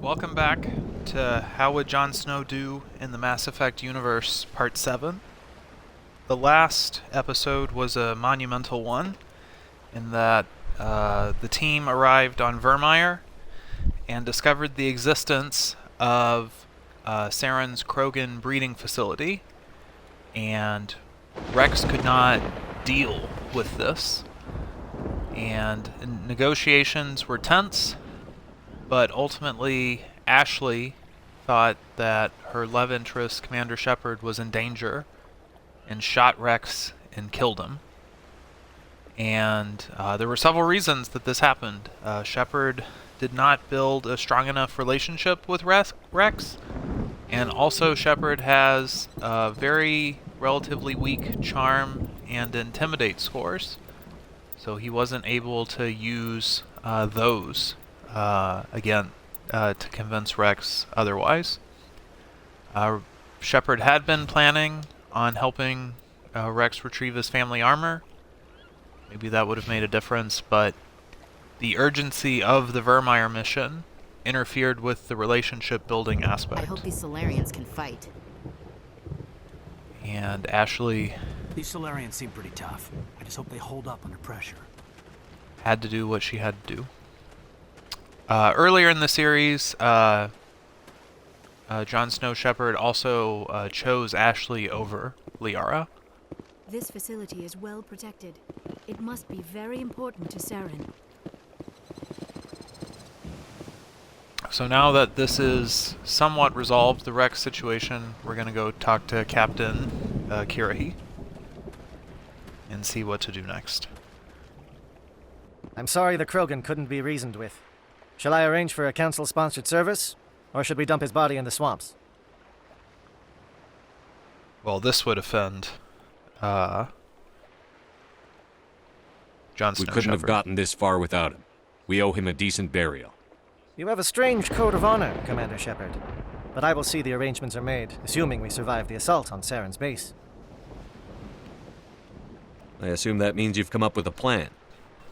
welcome back to How Would Jon Snow Do in the Mass Effect Universe, Part 7. The last episode was a monumental one, in that the team arrived on Virmire and discovered the existence of Saren's Krogan breeding facility, and Rex could not deal with this, and negotiations were tense. But ultimately, Ashley thought that her love interest, Commander Shepard, was in danger and shot Rex and killed him. And there were several reasons that this happened. Shepard did not build a strong enough relationship with Rex, and also Shepard has very relatively weak charm and intimidate scores, so he wasn't able to use those to convince Rex otherwise. Shepard had been planning on helping Rex retrieve his family armor. Maybe that would have made a difference, but the urgency of the Virmire mission interfered with the relationship building aspect. I hope these Solarians can fight. And Ashley... These Solarians seem pretty tough. I just hope they hold up under pressure. Had to do what she had to do. Earlier in the series, Jon Snow Shepard also chose Ashley over Liara. This facility is well protected. It must be very important to Saren. So now that this is somewhat resolved, the Rex situation, we're going to go talk to Captain Kirrahe and see what to do next. I'm sorry the Krogan couldn't be reasoned with. Shall I arrange for a council-sponsored service, or should we dump his body in the swamps? Well, this would offend Jon Snow We couldn't have gotten this far without him. We owe him a decent burial. You have a strange code of honor, Commander Shepard. But I will see the arrangements are made, assuming we survive the assault on Saren's base. I assume that means you've come up with a plan.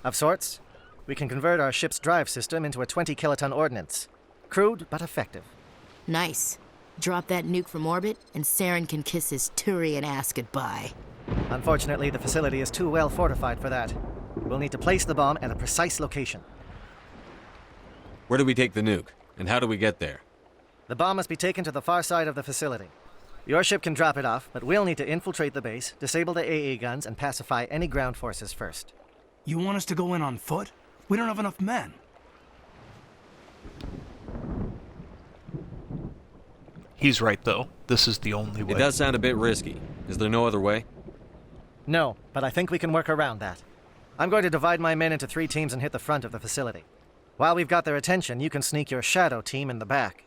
Of sorts. We can convert our ship's drive system into a 20-kiloton ordnance. Crude, but effective. Nice. Drop that nuke from orbit, and Saren can kiss his Turian ass goodbye. Unfortunately, the facility is too well fortified for that. We'll need to place the bomb at a precise location. Where do we take the nuke, and how do we get there? The bomb must be taken to the far side of the facility. Your ship can drop it off, but we'll need to infiltrate the base, disable the AA guns, and pacify any ground forces first. You want us to go in on foot? We don't have enough men. He's right, though. This is the only way. It does sound a bit risky. Is there no other way? No, but I think we can work around that. I'm going to divide my men into 3 teams and hit the front of the facility. While we've got their attention, you can sneak your shadow team in the back.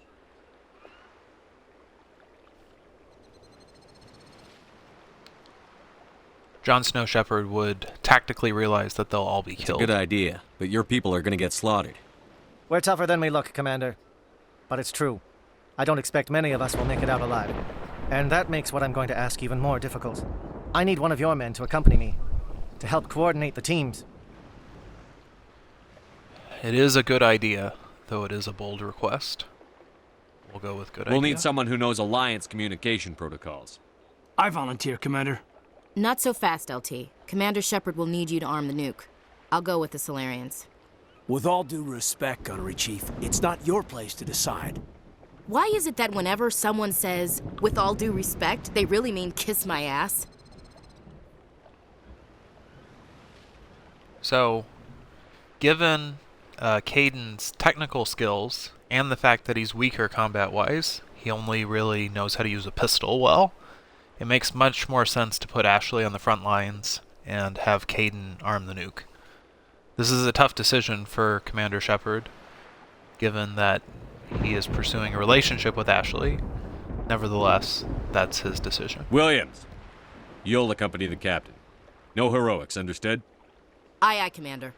Jon Snow Shepard would tactically realize that they'll all be killed. Good idea, but your people are going to get slaughtered. We're tougher than we look, Commander. But it's true. I don't expect many of us will make it out alive. And that makes what I'm going to ask even more difficult. I need one of your men to accompany me, to help coordinate the teams. It is a good idea, though it is a bold request. We'll go with good idea. We'll need someone who knows Alliance communication protocols. I volunteer, Commander. Not so fast, LT. Commander Shepard will need you to arm the nuke. I'll go with the Solarians. With all due respect, Gunnery Chief, it's not your place to decide. Why is it that whenever someone says, with all due respect, they really mean kiss my ass? So, given Kaidan's technical skills and the fact that he's weaker combat-wise, he only really knows how to use a pistol well, it makes much more sense to put Ashley on the front lines and have Kaidan arm the nuke. This is a tough decision for Commander Shepard, given that he is pursuing a relationship with Ashley. Nevertheless, that's his decision. Williams, you'll accompany the captain. No heroics, understood? Aye, Commander.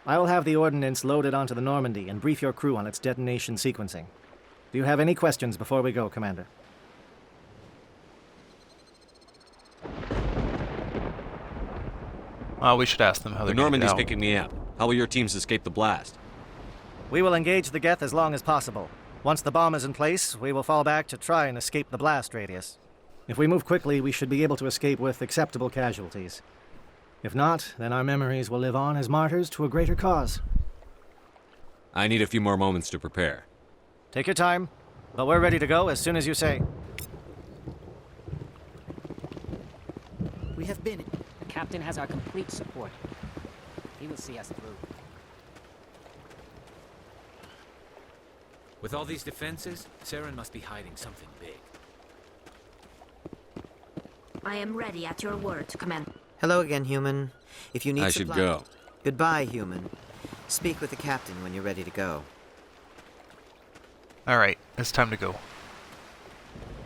I will have the ordnance loaded onto the Normandy and brief your crew on its detonation sequencing. Do you have any questions before we go, Commander? We should ask them how they're The Normandy's getting out. picking me up. How will your teams escape the blast? We will engage the Geth as long as possible. Once the bomb is in place, we will fall back to try and escape the blast radius. If we move quickly, we should be able to escape with acceptable casualties. If not, then our memories will live on as martyrs to a greater cause. I need a few more moments to prepare. Take your time, but we're ready to go as soon as you say. We have been. The captain has our complete support. He will see us through. With all these defenses, Saren must be hiding something big. I am ready at your word, Commander. Hello again, human. If you need I should supply- go. Goodbye, human. Speak with the captain when you're ready to go. Alright, it's time to go.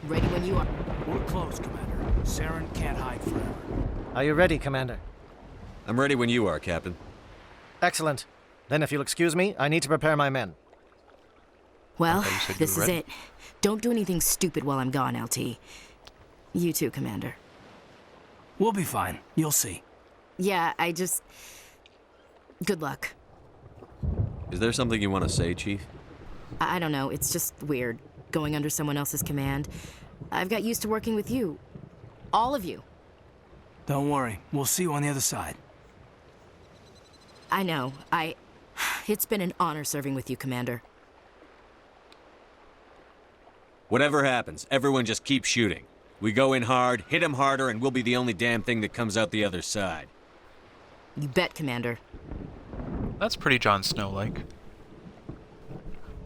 Ready when you are. We're close, Commander. Saren can't hide forever. Are you ready, Commander? I'm ready when you are, Captain. Excellent. Then if you'll excuse me, I need to prepare my men. Well, thought you said you this were is ready. it. Don't do anything stupid while I'm gone, LT. You too, Commander. We'll be fine. You'll see. Yeah, Good luck. Is there something you want to say, Chief? I don't know, it's just weird, going under someone else's command. I've got used to working with you. All of you. Don't worry. We'll see you on the other side. I know, It's been an honor serving with you, Commander. Whatever happens, everyone just keep shooting. We go in hard, hit 'em harder, and we'll be the only damn thing that comes out the other side. You bet, Commander. That's pretty Jon Snow-like.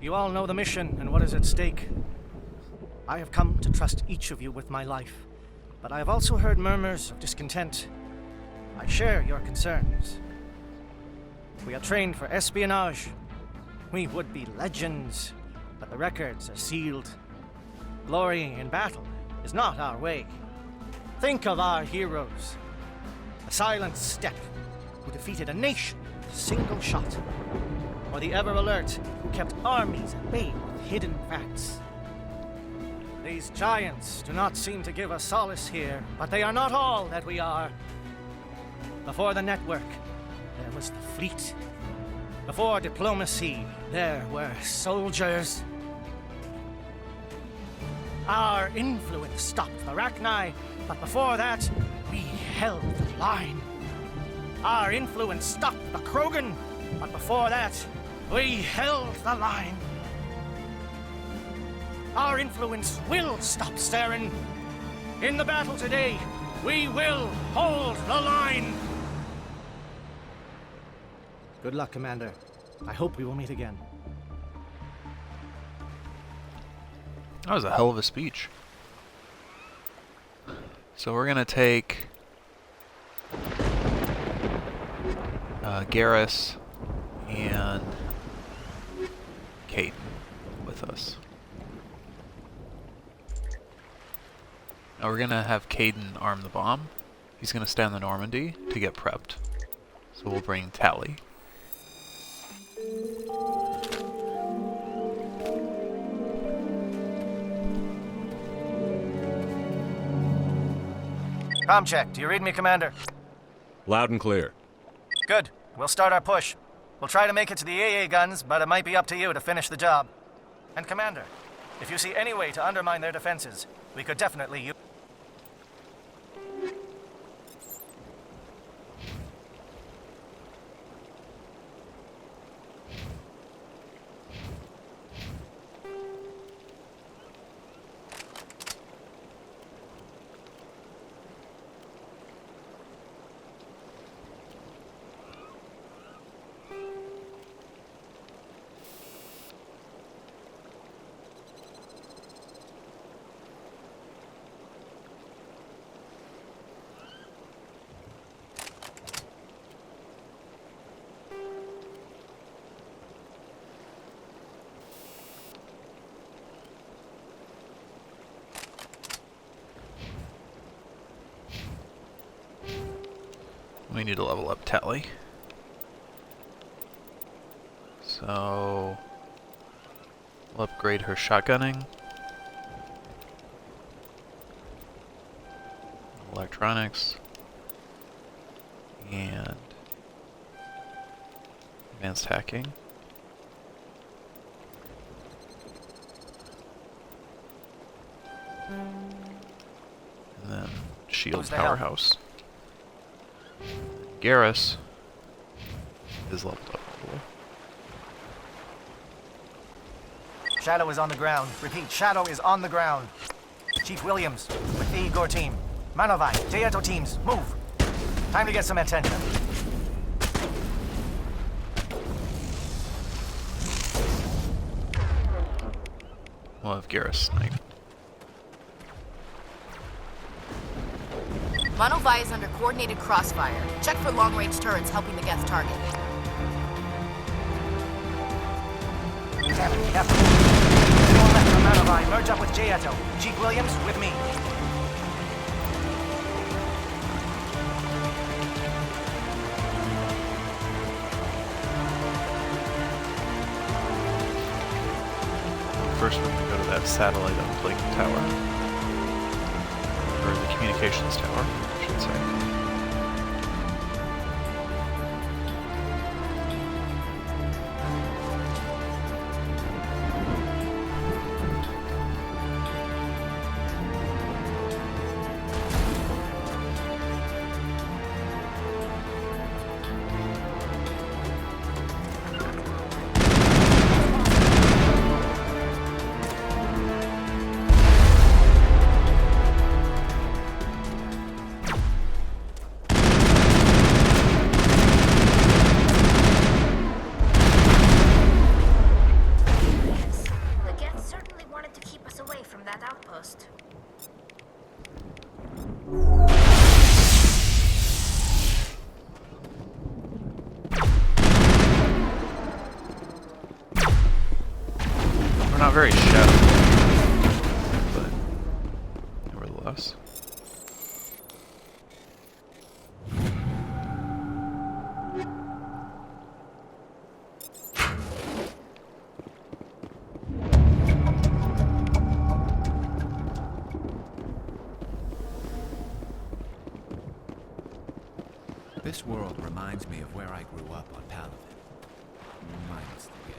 You all know the mission and what is at stake. I have come to trust each of you with my life, but I have also heard murmurs of discontent. I share your concerns. We are trained for espionage. We would be legends, but the records are sealed. Glorying in battle is not our way. Think of our heroes. A silent step who defeated a nation with a single shot. Or the ever alert who kept armies at bay with hidden facts. These giants do not seem to give us solace here, but they are not all that we are. Before the network, there was the fleet. Before diplomacy, there were soldiers. Our influence stopped the Rachni, but before that, we held the line. Our influence stopped the Krogan, but before that, we held the line. Our influence will stop Saren. In the battle today, we will hold the line. Good luck, Commander. I hope we will meet again. That was a hell of a speech. So we're gonna take Garrus and Caden with us. Now we're gonna have Caden arm the bomb. He's gonna stay on the Normandy to get prepped. So we'll bring Tally. Comm check. Do you read me, Commander? Loud and clear. Good. We'll start our push. We'll try to make it to the AA guns, but it might be up to you to finish the job. And Commander, if you see any way to undermine their defenses, we could definitely use... We need to level up Tally. So we'll upgrade her shotgunning, electronics, and advanced hacking. shield Who's the hell? powerhouse. Garrus is leveled up a little. Shadow is on the ground. Repeat, Shadow is on the ground. Chief Williams, with the Igor team. Manovai, Teeto teams, move. Time to get some attention. We'll have Garrus snipe. Manovai is under coordinated crossfire. Check for long-range turrets helping the Geth target. Damn it, Captain. Anyone left from Manovai, merge up with Teeto. Chief Williams, with me. First, we're going to go to that satellite uplink tower. Or the communications tower, I should say. We're not very shadowy, but nevertheless. This world reminds me of where I grew up on Palaven. Minus the Gate.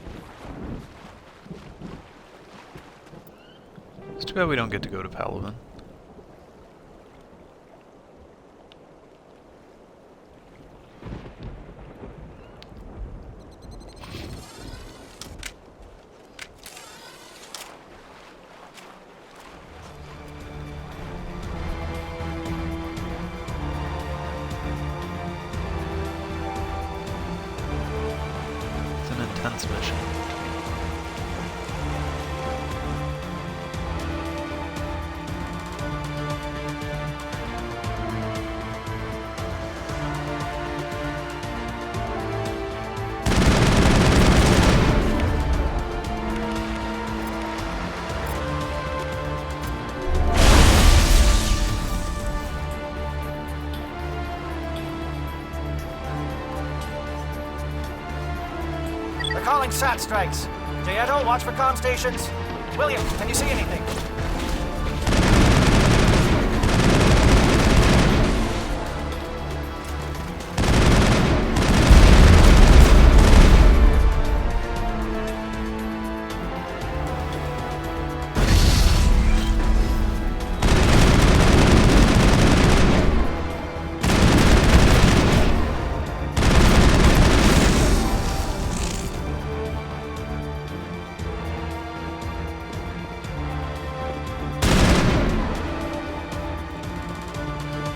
It's too bad we don't get to go to Palaven. It's an intense mission. They're calling SAT strikes. Teeto, watch for comm stations. Williams, can you see anything?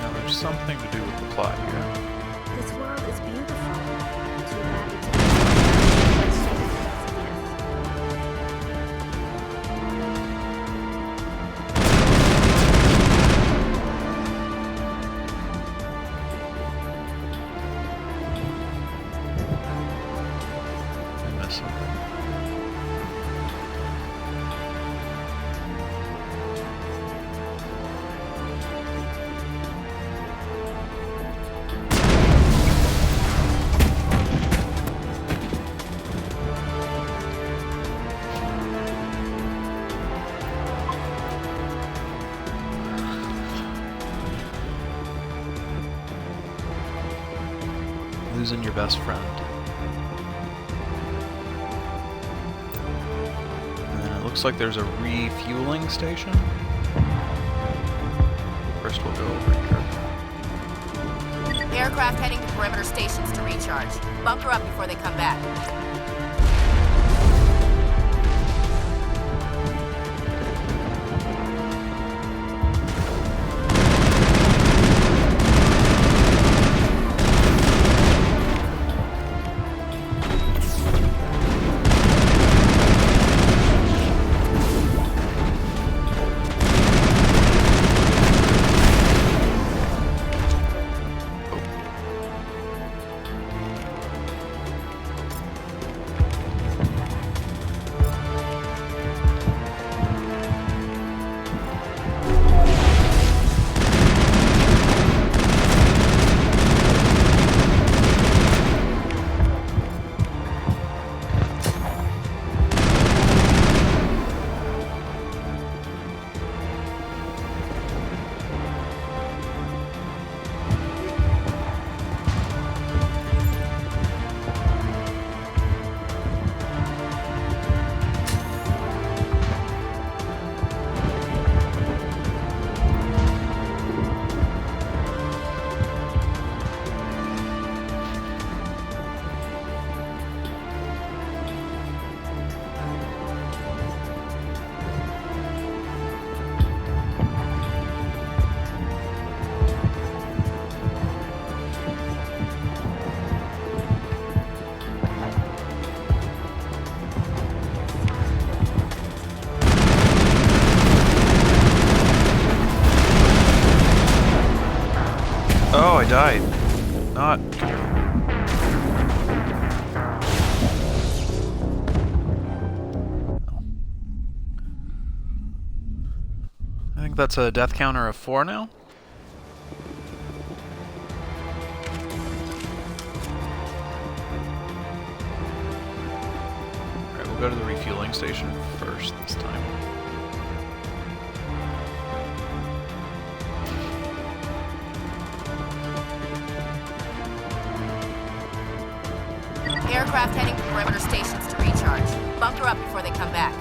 Now there's something to do with the plot here. This world is beautiful. Too bad it's I missed something. Losing your best friend. And then it looks like there's a refueling station. First we'll go over here. Aircraft heading to perimeter stations to recharge. Bunker up before they come back. Oh, I died. Not. I think that's a death counter of 4 now. Alright, we'll go to the refueling station first this time. Aircraft heading to perimeter stations to recharge. Bunker up before they come back.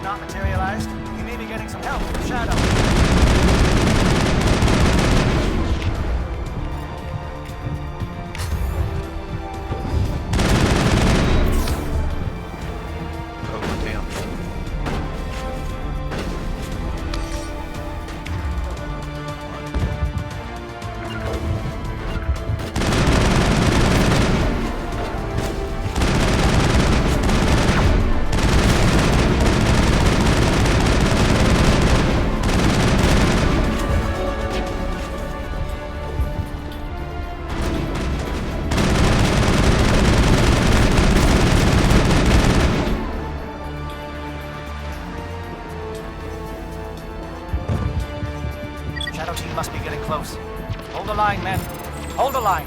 has not materialized, he may be getting some help from Shadow. Oh, damn. Shadow team must be getting close. Hold the line, men. Hold the line.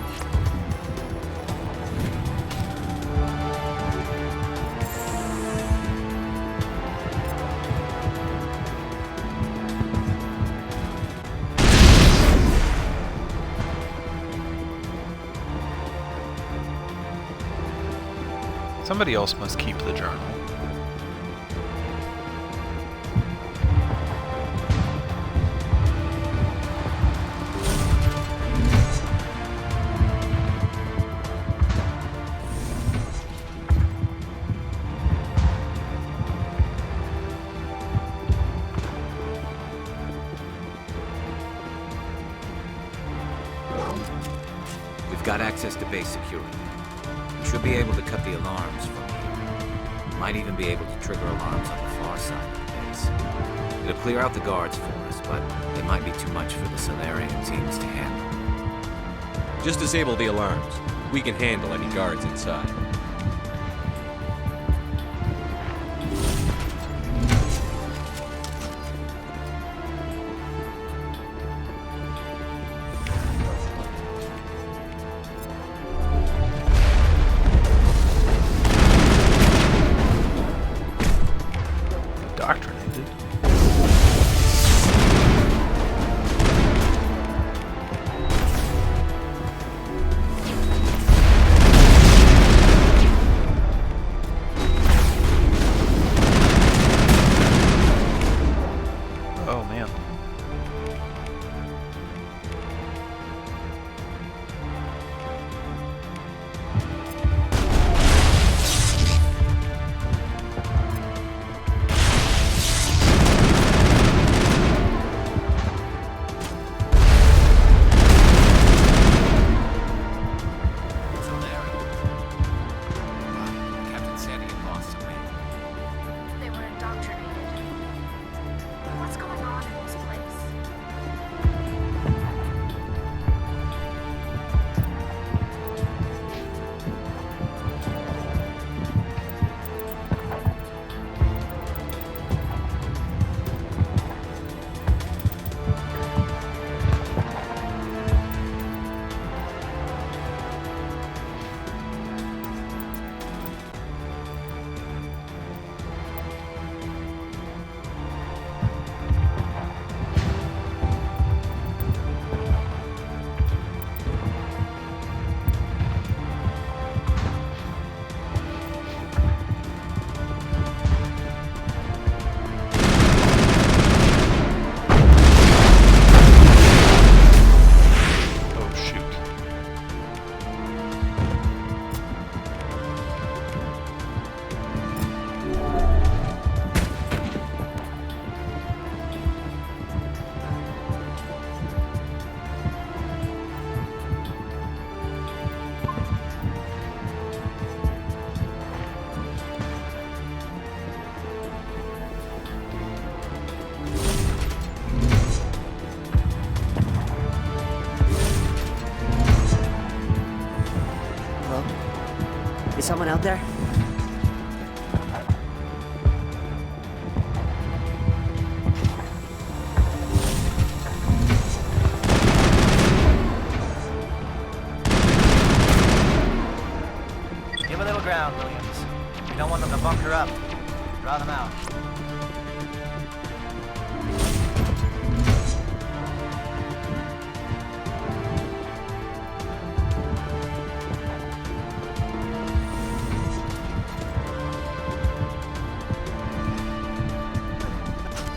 Somebody else must keep the journal. We've got access to base security. We should be able to cut the alarms from here. Might even be able to trigger alarms on the far side of the base. It'll clear out the guards for us, but they might be too much for the Solarian teams to handle. Just disable the alarms. We can handle any guards inside. Indoctrinated. Oh man.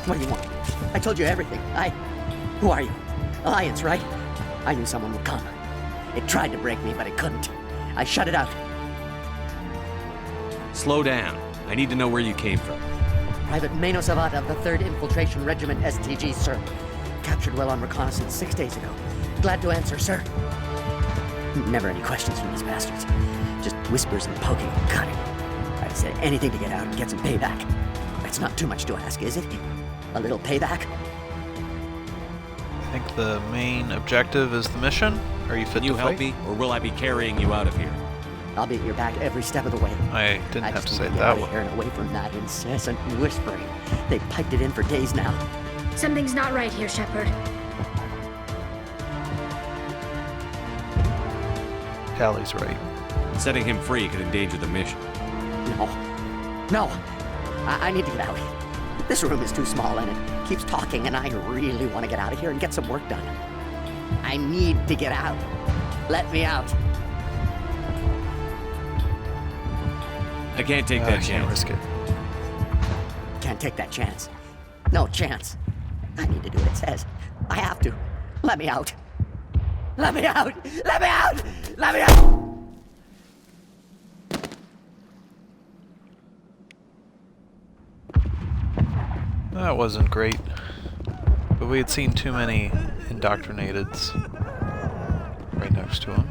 What do you want? I told you everything. Who are you? Alliance, right? I knew someone would come. It tried to break me, but it couldn't. I shut it out. Slow down. I need to know where you came from. Private Mano Savat of the 3rd Infiltration Regiment STG, sir. Captured well on reconnaissance 6 days ago. Glad to answer, sir. Never any questions from these bastards. Just whispers and poking and cutting. I'd say anything to get out and get some payback. It's not too much to ask, is it? A little payback? I think the main objective is the mission. Are you fit Can you to help fight? me, or will I be carrying you out of here? I'll be at your back every step of the way. I didn't I have just to need say get that out of one. here and away from that incessant whispering. They've piped it in for days now. Something's not right here, Shepard. Tally's right. Setting him free could endanger the mission. No. I need to get out. This room is too small and it keeps talking, and I really want to get out of here and get some work done. I need to get out. Let me out. I can't take I that can't chance. risk it. Can't take that chance. No chance. I need to do what it says. I have to. Let me out. Let me out! Let me out! Let me out! That wasn't great. But we had seen too many indoctrinateds right next to him.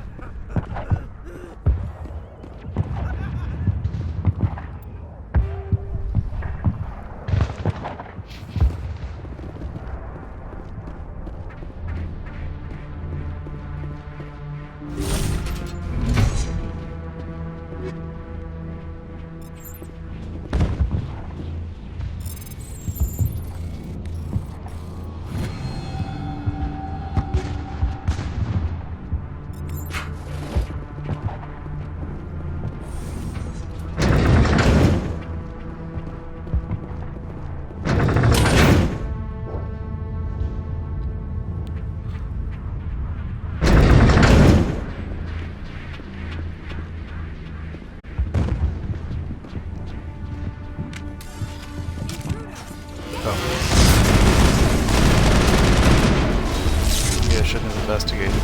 Maybe I shouldn't have investigated.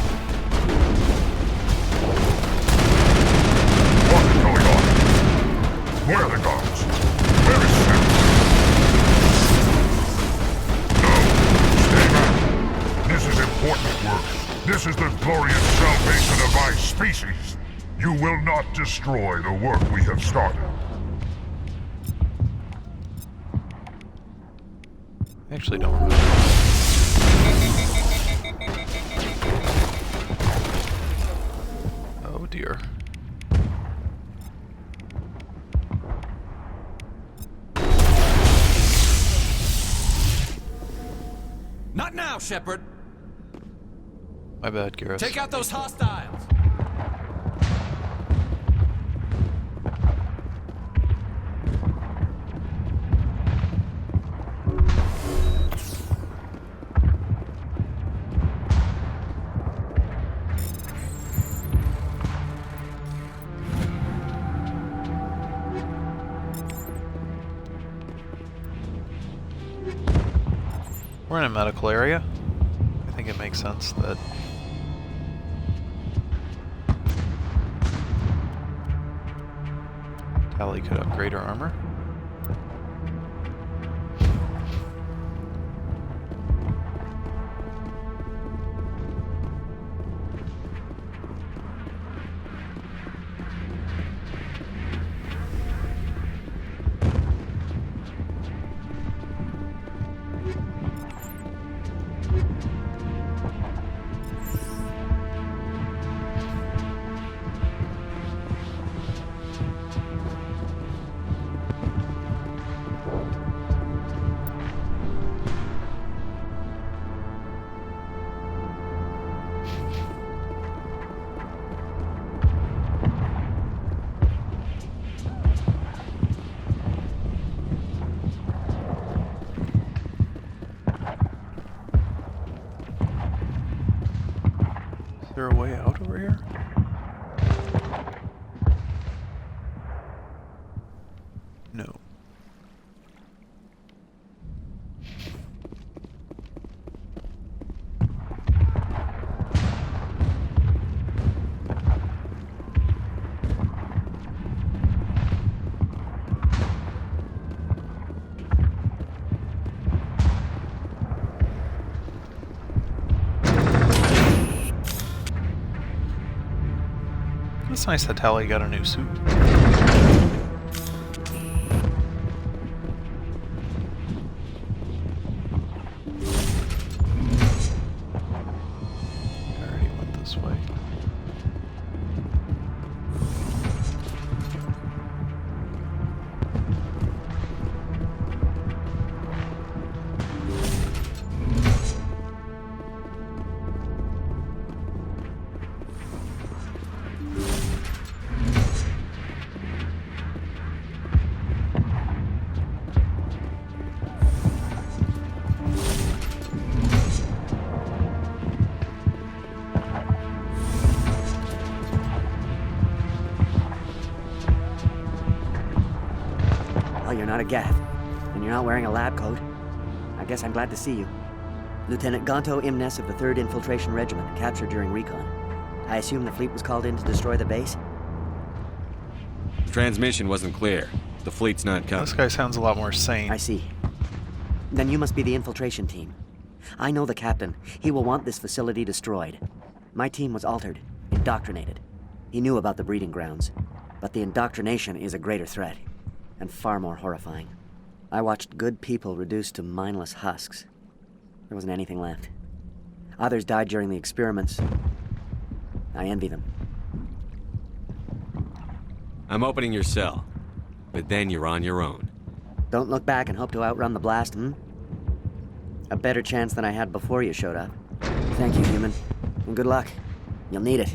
What is going on? Where are the guards? Where is Sam? No! Stay back! This is important work. This is the glorious salvation of my species. You will not destroy the work we have started. I actually don't remember. Oh dear. Not now, Shepard. My bad, Garrus. Take out those hostiles. We're in a medical area. I think it makes sense that Tali could upgrade her armor. Is there a way out over here? No. It's nice that Tally got a new suit. I already went this way. Well, you're not a Gav, and you're not wearing a lab coat. I guess I'm glad to see you. Lieutenant Gonto Imnes of the 3rd Infiltration Regiment, captured during recon. I assume the fleet was called in to destroy the base? Transmission wasn't clear. The fleet's not coming. This guy sounds a lot more sane. I see. Then you must be the infiltration team. I know the captain. He will want this facility destroyed. My team was altered, indoctrinated. He knew about the breeding grounds. But the indoctrination is a greater threat, and far more horrifying. I watched good people reduced to mindless husks. There wasn't anything left. Others died during the experiments. I envy them. I'm opening your cell, but then you're on your own. Don't look back and hope to outrun the blast, A better chance than I had before you showed up. Thank you, human. And good luck. You'll need it.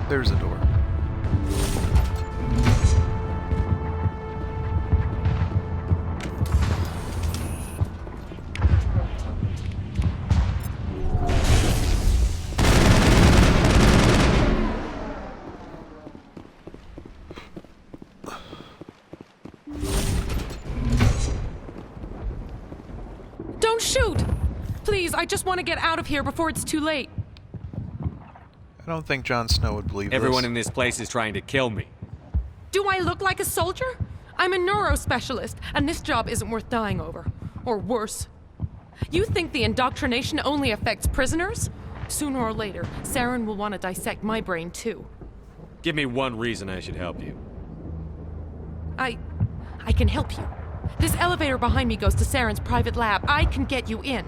There's a door. Don't shoot! Please, I just want to get out of here before it's too late. I don't think Jon Snow would believe Everyone this. in this place is trying to kill me. Do I look like a soldier? I'm a neurospecialist, and this job isn't worth dying over. Or worse. You think the indoctrination only affects prisoners? Sooner or later, Saren will want to dissect my brain too. Give me one reason I should help you. I can help you. This elevator behind me goes to Saren's private lab. I can get you in.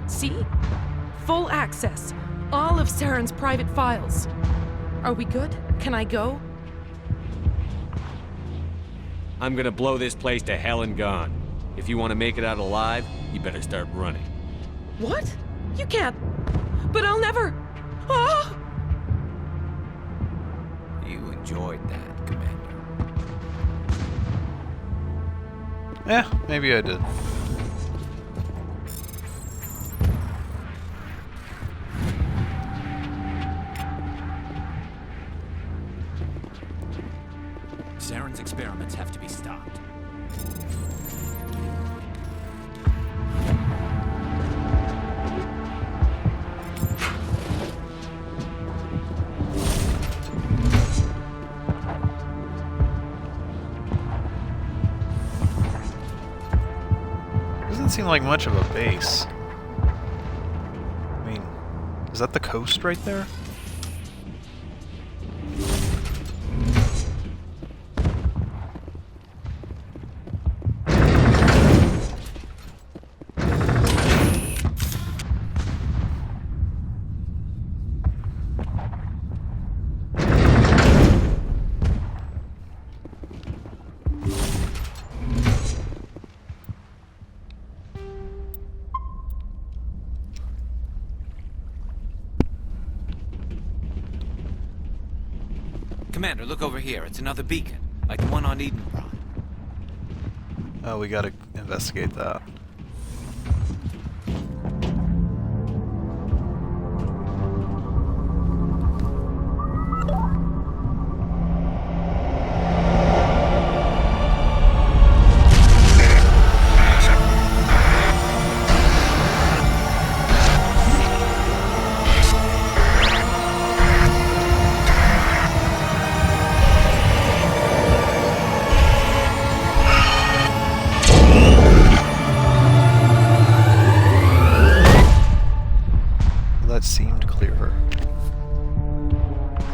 See? Full access. All of Saren's private files. Are we good? Can I go? I'm gonna blow this place to hell and gone. If you want to make it out alive, you better start running. What? You can't. But I'll never. Ah! You enjoyed that, Commander. Yeah, maybe I did. Saren's experiments have to be stopped. Doesn't seem like much of a base. I mean, is that the coast right there? Commander, look over here. It's another beacon, like the one on Edenbrod. Oh, we gotta investigate that. That seemed clearer.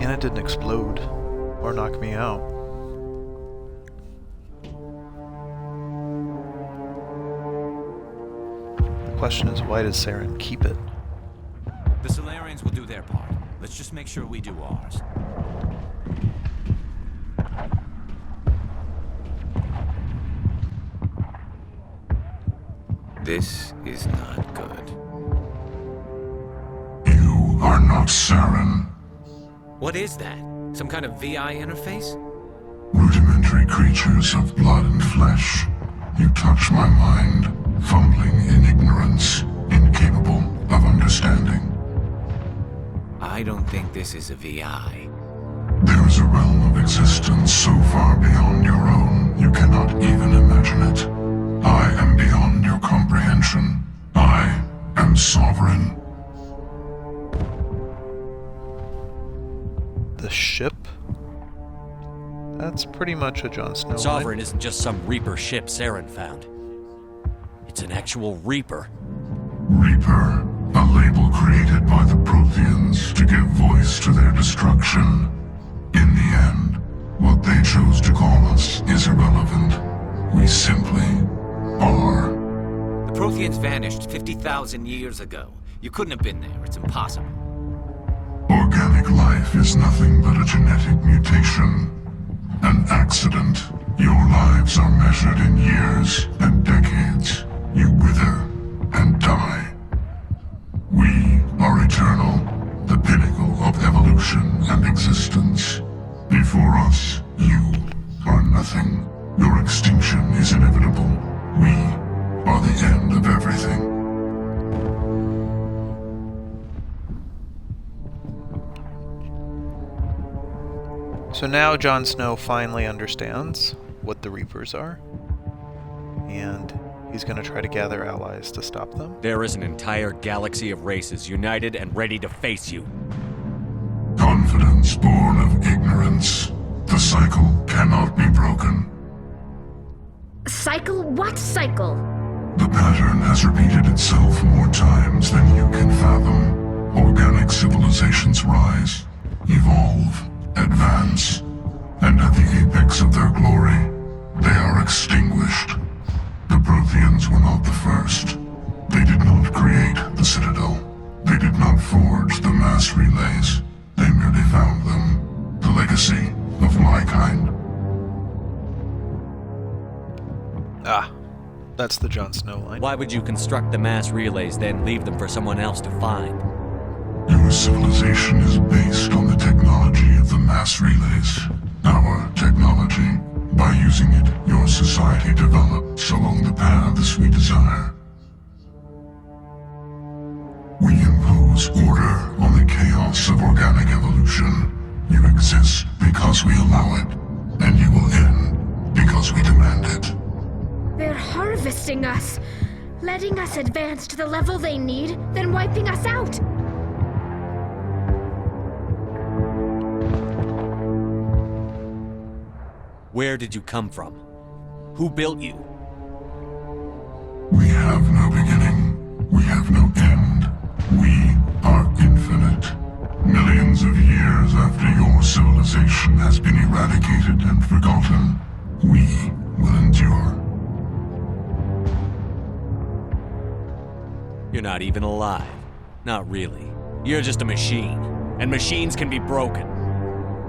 And it didn't explode or knock me out. The question is, why does Saren keep it? The Solarians will do their part. Let's just make sure we do ours. This is not good. You are not Saren. What is that? Some kind of VI interface? Rudimentary creatures of blood and flesh. You touch my mind, fumbling in ignorance, incapable of understanding. I don't think this is a VI. There is a realm of existence so far beyond your own, you cannot even imagine it. I am beyond your comprehension. I am sovereign. The ship? That's pretty much a Jon Snow Sovereign line. isn't just some Reaper ship Saren found. It's an actual Reaper. Reaper, a label created by the Protheans to give voice to their destruction. In the end, what they chose to call us is irrelevant. We simply are. The Protheans vanished 50,000 years ago. You couldn't have been there. It's impossible. Organic life is nothing but a genetic mutation. An accident. Your lives are measured in years and decades. You wither and die. We are eternal, the pinnacle of evolution and existence. Before us, you are nothing. Your extinction is inevitable. We are the end of everything. So now Jon Snow finally understands what the Reapers are, and he's going to try to gather allies to stop them. There is an entire galaxy of races united and ready to face you. Confidence born of ignorance. The cycle cannot be broken. Cycle? What cycle? The pattern has repeated itself more times than you can fathom. Organic civilizations rise, evolve, advance, and at the apex of their glory, they are extinguished. The Protheans were not the first. They did not create the Citadel. They did not forge the mass relays. They merely found them. The legacy of my kind. Ah, that's the Jon Snow line. Why would you construct the mass relays, then leave them for someone else to find? Your civilization is based on the technology of the mass relays. Our technology. By using it, your society develops along the paths we desire. We impose order on the chaos of organic evolution. You exist because we allow it, and you will end because we demand it. They're harvesting us, letting us advance to the level they need, then wiping us out. Where did you come from? Who built you? We have no beginning. We have no end. We are infinite. Millions of years after your civilization has been eradicated and forgotten, we will endure. You're not even alive. Not really. You're just a machine. And machines can be broken.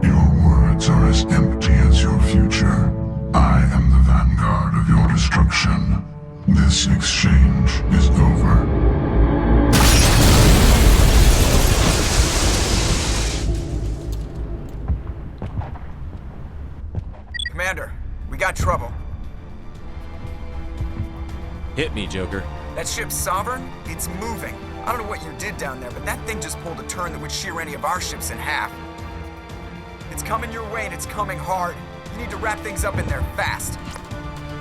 Your words are as empty as your future. I am the vanguard of your destruction. This exchange is over. Commander, we got trouble. Hit me, Joker. That ship Sovereign, it's moving. I don't know what you did down there, but that thing just pulled a turn that would shear any of our ships in half. It's coming your way and it's coming hard. You need to wrap things up in there fast.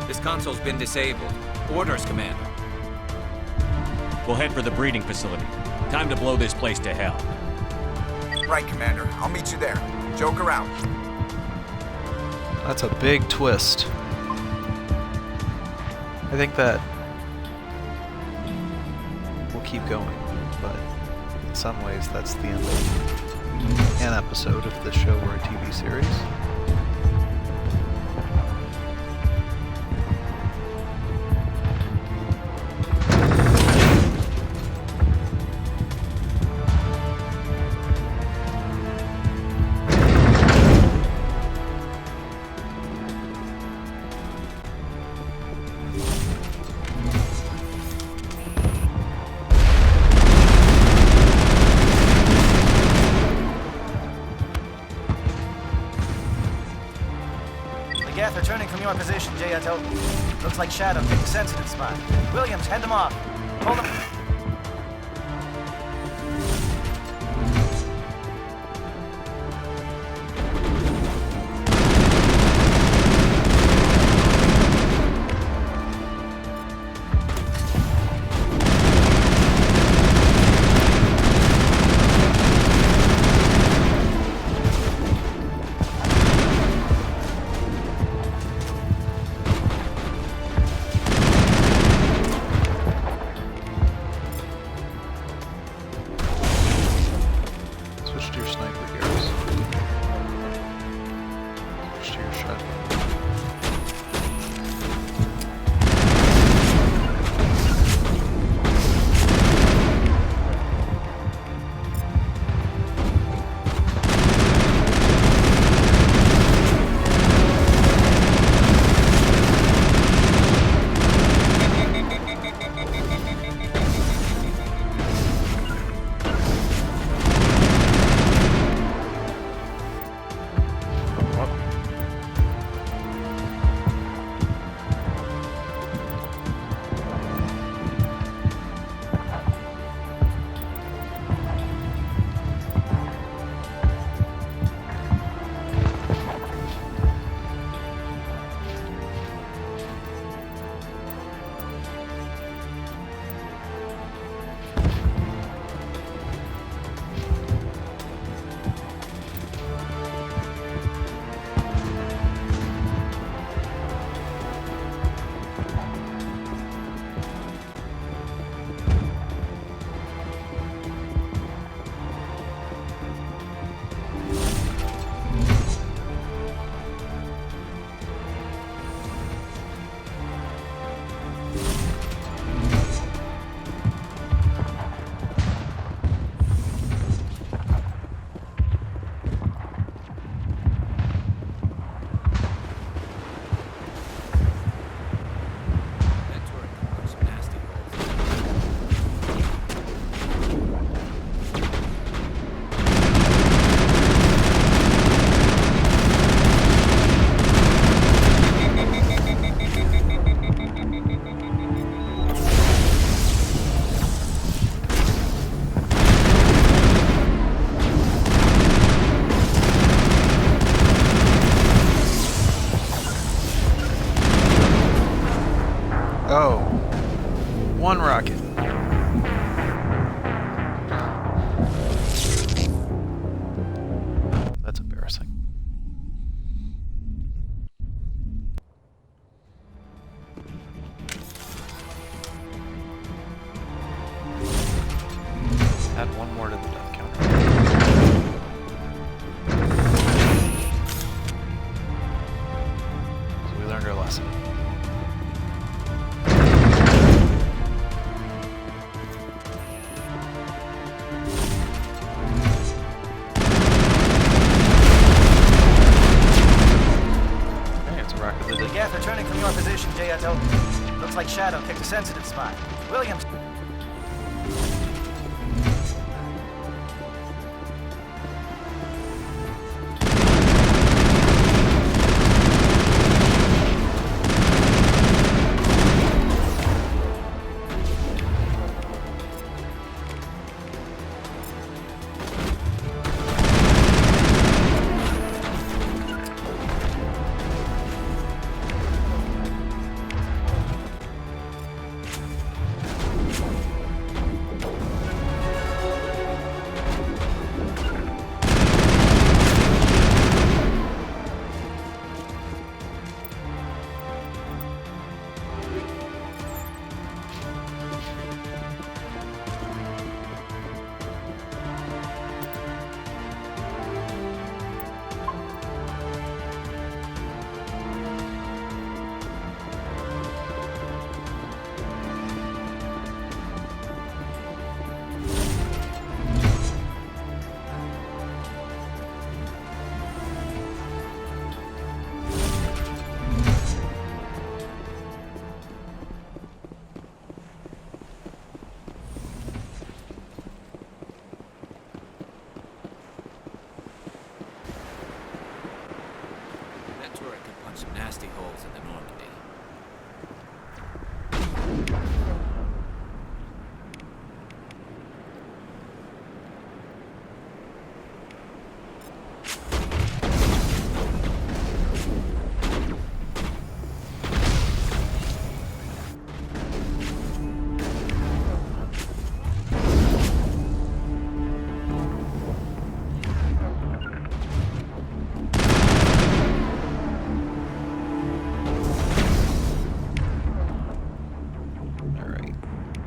This console's been disabled. Orders, Commander. We'll head for the breeding facility. Time to blow this place to hell. Right, Commander. I'll meet you there. Joker out. That's a big twist. I think that we'll keep going, but in some ways that's the end of an episode of the show or a TV series. Gath returning from your position, Jayato. Looks like Shadow picked a sensitive spot. Williams, head them off. Hold them. Oh. One rocket. That's embarrassing. Add one more to the death counter. So we learned our lesson. Gath returning from your position, Jayato. Looks like Shadow picked a sensitive spot. Williams. some nasty holes in the Normandy.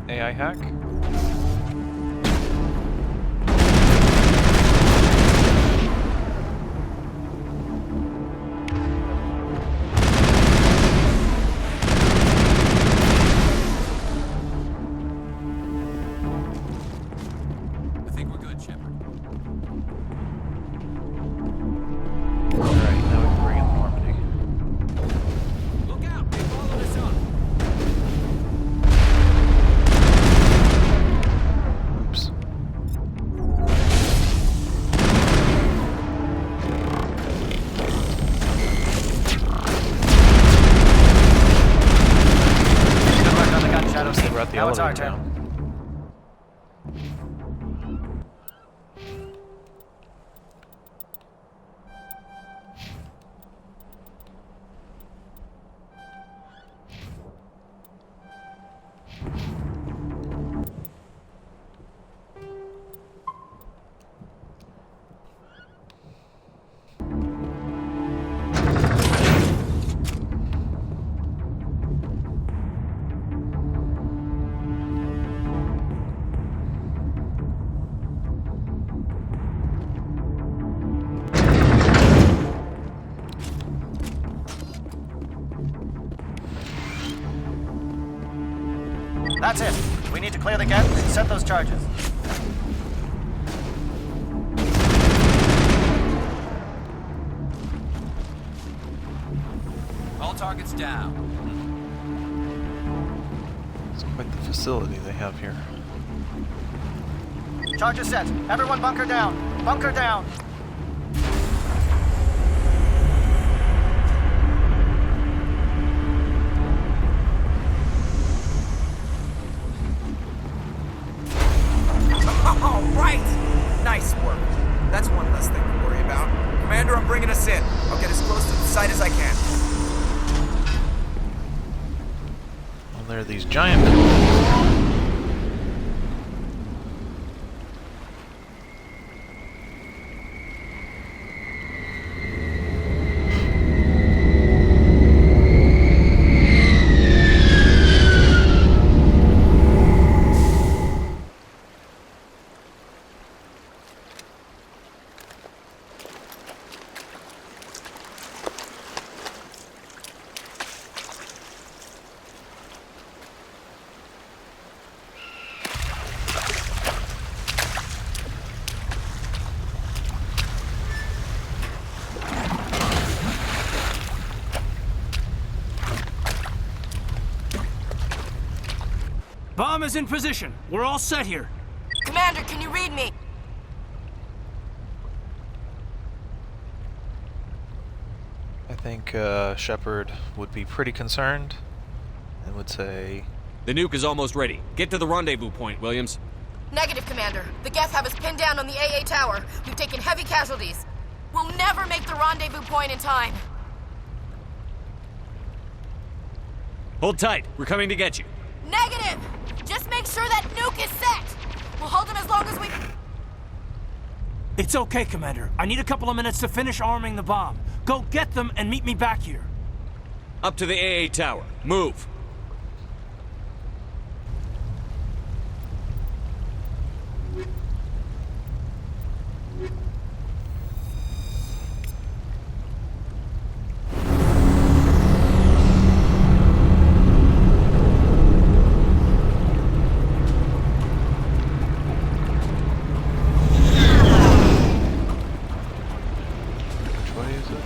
AI hack. I think we're good, Shepard. Alright, now we can bring in the Normandy. Look out! They followed us up! Oops. Good work on the gun, Shadow. They brought the Now it's our elevator turn. down. That's it. We need to clear the gap and set those charges. All targets down. It's quite the facility they have here. Charges set. Everyone bunker down. Bunker down. All right! Nice work. That's one less thing to worry about. Commander, I'm bringing us in. I'll get as close to the site as I can. Well, there are these giant... Bomb is in position. We're all set here. Commander, can you read me? I think Shepard would be pretty concerned and would say... The nuke is almost ready. Get to the rendezvous point, Williams. Negative, Commander. The Geth have us pinned down on the AA tower. We've taken heavy casualties. We'll never make the rendezvous point in time. Hold tight. We're coming to get you. Negative! Just make sure that nuke is set! We'll hold them as long as we... It's okay, Commander. I need a couple of minutes to finish arming the bomb. Go get them and meet me back here. Up to the AA tower. Move. Which way is it?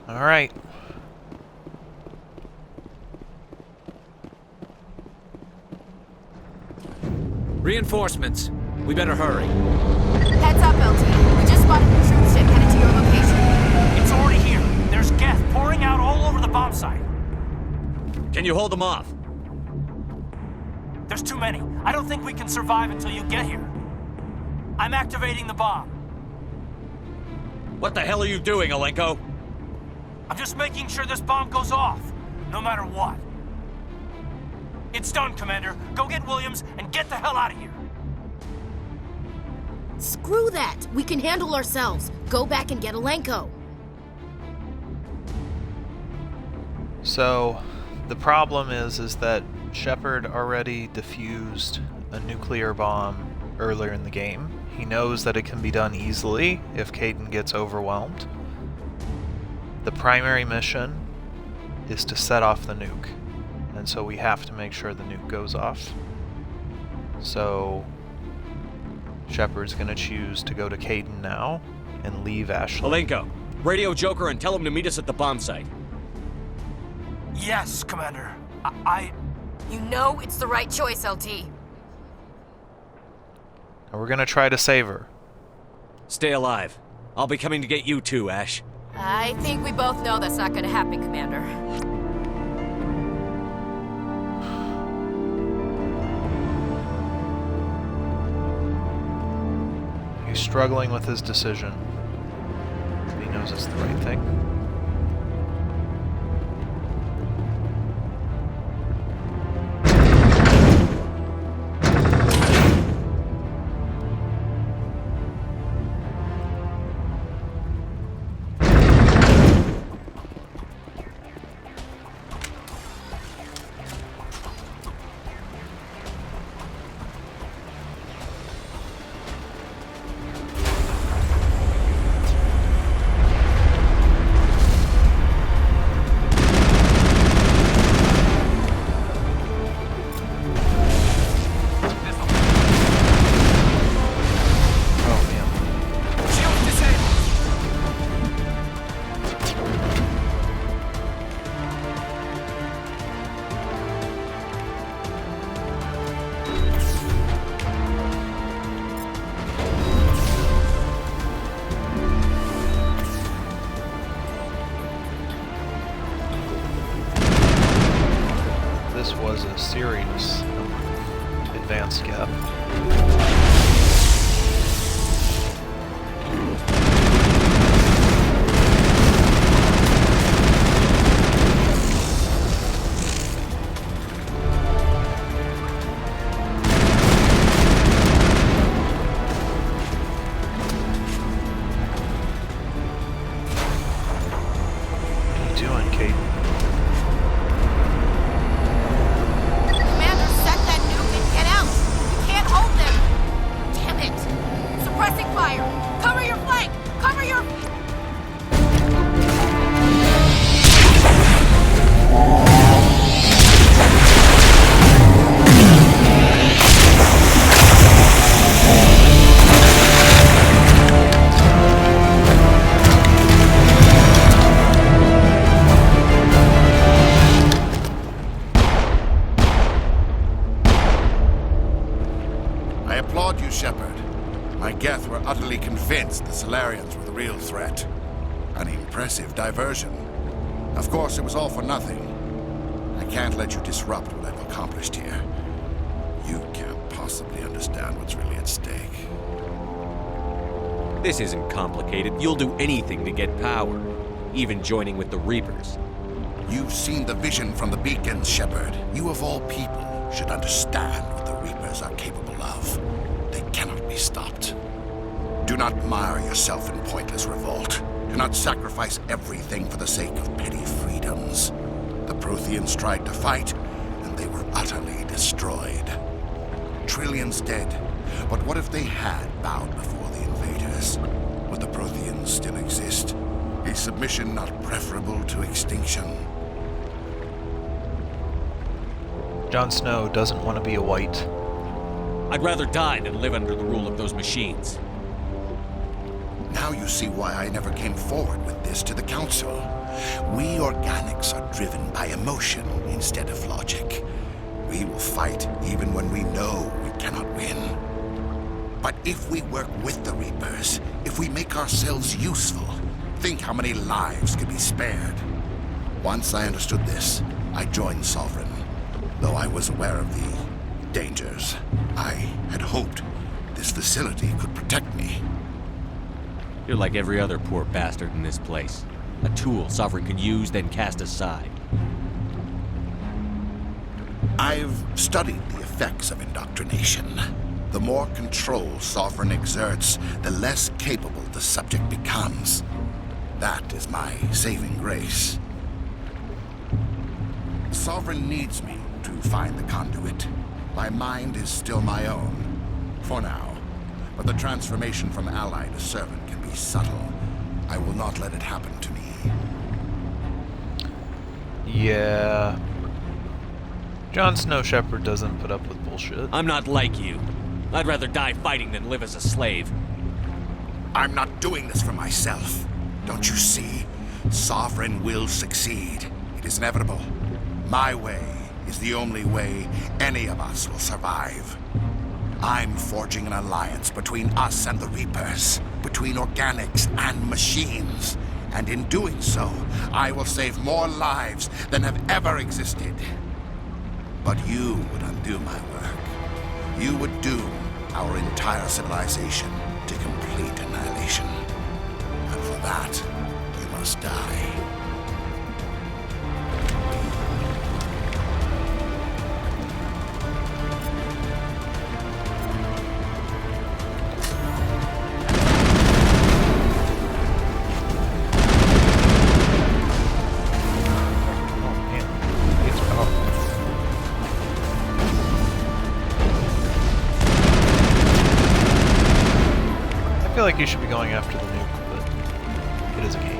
Alright. Reinforcements. We better hurry. Heads up, LT. We just spotted a troop ship headed to your location. It's already here. There's gas pouring out all over the bomb site. Can you hold them off? There's too many. I don't think we can survive until you get here. I'm activating the bomb. What the hell are you doing, Alenko? I'm just making sure this bomb goes off, no matter what. It's done, Commander. Go get Williams and get the hell out of here. Screw that. We can handle ourselves. Go back and get Alenko. So, the problem is that Shepard already defused a nuclear bomb earlier in the game. He knows that it can be done easily if Kaidan gets overwhelmed. The primary mission is to set off the nuke, and so we have to make sure the nuke goes off. So Shepard's gonna choose to go to Kaidan now and leave Ashley. Alenko, radio Joker and tell him to meet us at the bomb site. Yes, Commander. You know it's the right choice, LT. And we're gonna try to save her. Stay alive. I'll be coming to get you too, Ash. I think we both know that's not gonna happen, Commander. He's struggling with his decision. He knows it's the right thing. This was a serious advanced gap. What are you doing, Kaidan? Shepard. My Geth were utterly convinced the Salarians were the real threat. An impressive diversion. Of course, it was all for nothing. I can't let you disrupt what I've accomplished here. You can't possibly understand what's really at stake. This isn't complicated. You'll do anything to get power, even joining with the Reapers. You've seen the vision from the beacons, Shepard. You of all people should understand what the Reapers are capable of. They cannot be stopped. Do not mire yourself in pointless revolt. Do not sacrifice everything for the sake of petty freedoms. The Protheans tried to fight, and they were utterly destroyed. Trillions dead. But what if they had bowed before the invaders? Would the Protheans still exist? Is submission not preferable to extinction? Jon Snow doesn't want to be a white. I'd rather die than live under the rule of those machines. Now you see why I never came forward with this to the Council. We organics are driven by emotion instead of logic. We will fight even when we know we cannot win. But if we work with the Reapers, if we make ourselves useful, think how many lives could be spared. Once I understood this, I joined Sovereign. Though I was aware of the dangers, I had hoped this facility could protect me. You're like every other poor bastard in this place. A tool Sovereign can use, then cast aside. I've studied the effects of indoctrination. The more control Sovereign exerts, the less capable the subject becomes. That is my saving grace. Sovereign needs me to find the conduit. My mind is still my own, for now. But the transformation from ally to servant can be subtle. I will not let it happen to me. Yeah. Jon Snow Shepard doesn't put up with bullshit. I'm not like you. I'd rather die fighting than live as a slave. I'm not doing this for myself. Don't you see? Sovereign will succeed. It is inevitable. My way is the only way any of us will survive. I'm forging an alliance between us and the Reapers, between organics and machines. And in doing so, I will save more lives than have ever existed. But you would undo my work. You would doom our entire civilization to complete annihilation. And for that, you must die. I feel like you should be going after the nuke, but it is a game.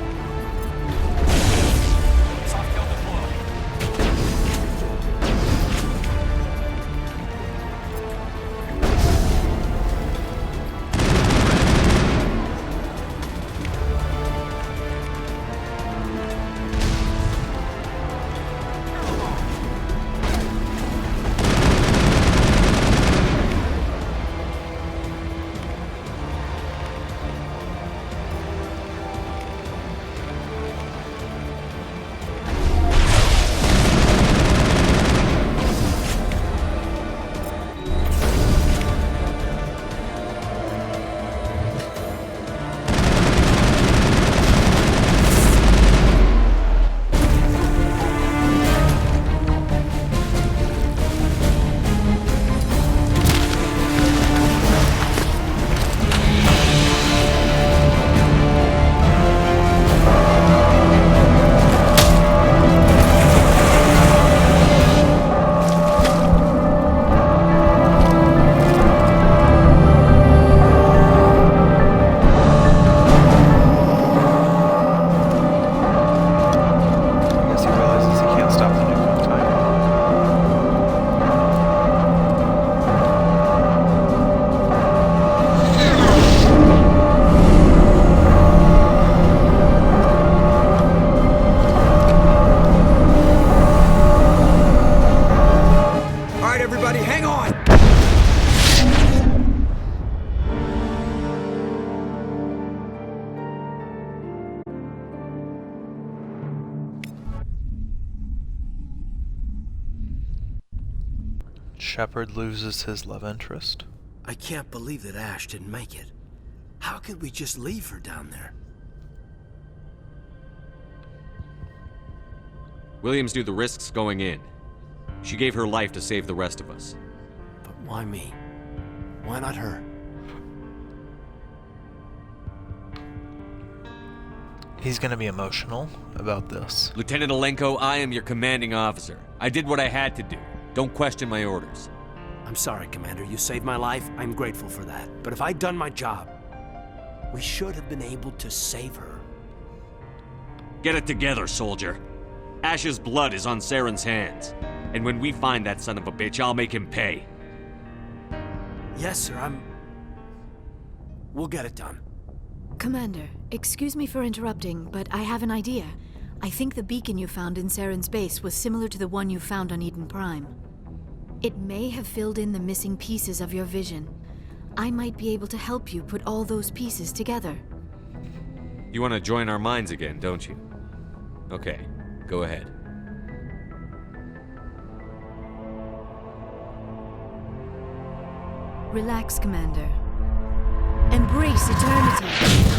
Shepard loses his love interest. I can't believe that Ash didn't make it. How could we just leave her down there? Williams knew the risks going in. She gave her life to save the rest of us. But why me? Why not her? He's gonna be emotional about this. Lieutenant Alenko, I am your commanding officer. I did what I had to do. Don't question my orders. I'm sorry, Commander. You saved my life. I'm grateful for that. But if I'd done my job, we should have been able to save her. Get it together, soldier. Ash's blood is on Saren's hands. And when we find that son of a bitch, I'll make him pay. Yes, sir. We'll get it done. Commander, excuse me for interrupting, but I have an idea. I think the beacon you found in Saren's base was similar to the one you found on Eden Prime. It may have filled in the missing pieces of your vision. I might be able to help you put all those pieces together. You want to join our minds again, don't you? Okay, go ahead. Relax, Commander. Embrace eternity.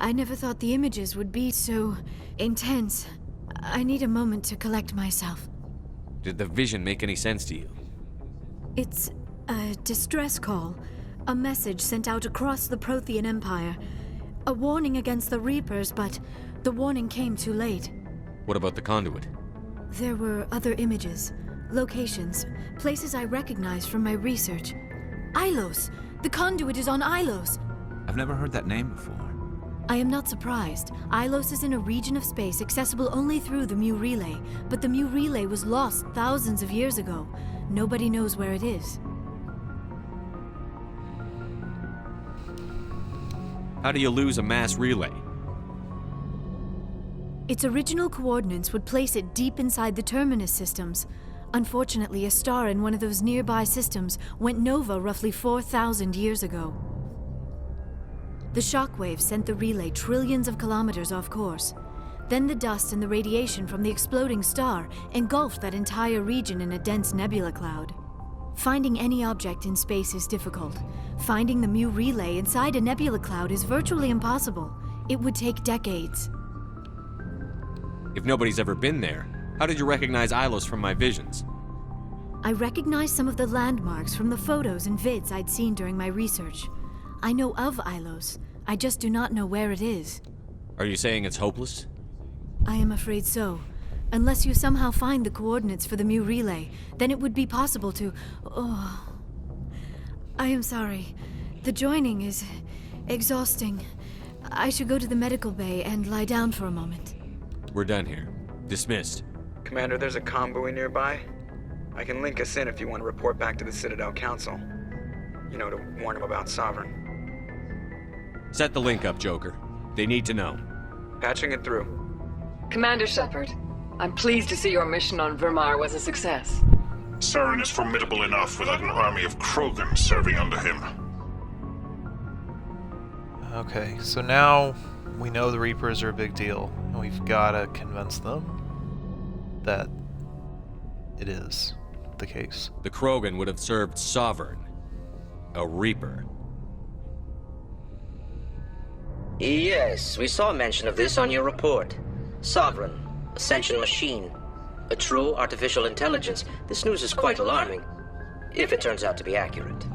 I never thought the images would be so intense. I need a moment to collect myself. Did the vision make any sense to you? It's a distress call. A message sent out across the Prothean Empire. A warning against the Reapers, but the warning came too late. What about the conduit? There were other images, locations, places I recognized from my research. Ilos! The conduit is on Ilos! I've never heard that name before. I am not surprised. Ilos is in a region of space accessible only through the Mu Relay, but the Mu Relay was lost thousands of years ago. Nobody knows where it is. How do you lose a mass relay? Its original coordinates would place it deep inside the Terminus systems. Unfortunately, a star in one of those nearby systems went nova roughly 4,000 years ago. The shockwave sent the relay trillions of kilometers off course. Then the dust and the radiation from the exploding star engulfed that entire region in a dense nebula cloud. Finding any object in space is difficult. Finding the Mu Relay inside a nebula cloud is virtually impossible. It would take decades. If nobody's ever been there, how did you recognize Ilos from my visions? I recognized some of the landmarks from the photos and vids I'd seen during my research. I know of Ilos. I just do not know where it is. Are you saying it's hopeless? I am afraid so. Unless you somehow find the coordinates for the Mu Relay, then it would be possible to... Oh... I am sorry. The joining is exhausting. I should go to the medical bay and lie down for a moment. We're done here. Dismissed. Commander, there's a convoy nearby. I can link us in if you want to report back to the Citadel Council. You know, to warn them about Sovereign. Set the link up, Joker. They need to know. Patching it through. Commander Shepard, I'm pleased to see your mission on Vermar was a success. Saren is formidable enough without an army of Krogan serving under him. Okay, so now we know the Reapers are a big deal, and we've got to convince them that it is the case. The Krogan would have served Sovereign, a Reaper. Yes, we saw mention of this on your report. Sovereign, a sentient machine, a true artificial intelligence. This news is quite alarming, if it turns out to be accurate.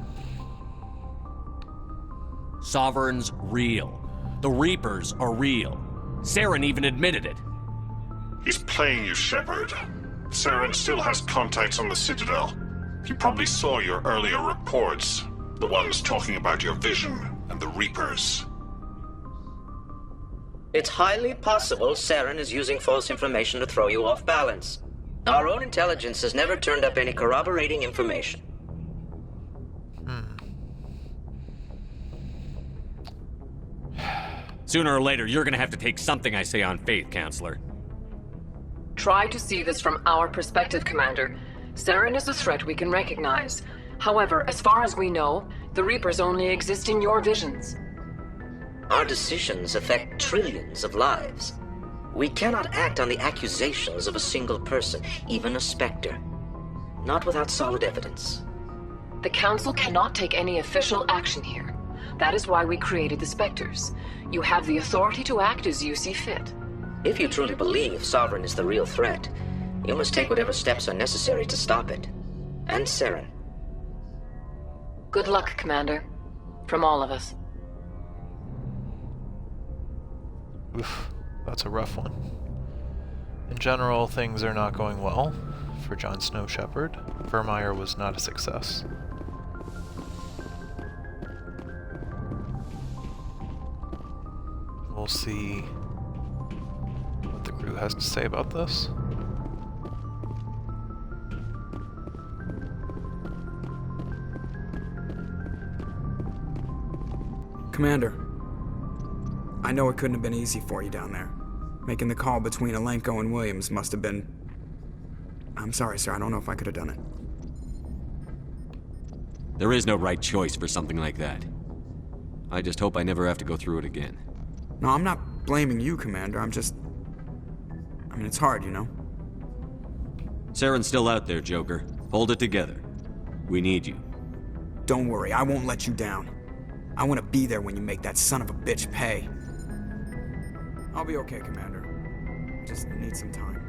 Sovereign's real. The Reapers are real. Saren even admitted it. He's playing you, Shepard. Saren still has contacts on the Citadel. He probably saw your earlier reports, the ones talking about your vision and the Reapers. It's highly possible Saren is using false information to throw you off balance. Our own intelligence has never turned up any corroborating information. Sooner or later, you're gonna have to take something I say on faith, Counselor. Try to see this from our perspective, Commander. Saren is a threat we can recognize. However, as far as we know, the Reapers only exist in your visions. Our decisions affect trillions of lives. We cannot act on the accusations of a single person, even a Spectre. Not without solid evidence. The Council cannot take any official action here. That is why we created the Spectres. You have the authority to act as you see fit. If you truly believe Sovereign is the real threat, you must take whatever steps are necessary to stop it. And Saren. Good luck, Commander. From all of us. Oof, that's a rough one. In general, things are not going well for Jon Snow Shepherd. Vermeer was not a success. We'll see what the crew has to say about this. Commander, I know it couldn't have been easy for you down there. Making the call between Alenko and Williams must have been... I'm sorry, sir. I don't know if I could have done it. There is no right choice for something like that. I just hope I never have to go through it again. No, I'm not blaming you, Commander. I'm just... I mean, it's hard, you know? Saren's still out there, Joker. Hold it together. We need you. Don't worry, I won't let you down. I want to be there when you make that son of a bitch pay. I'll be okay, Commander. Just need some time.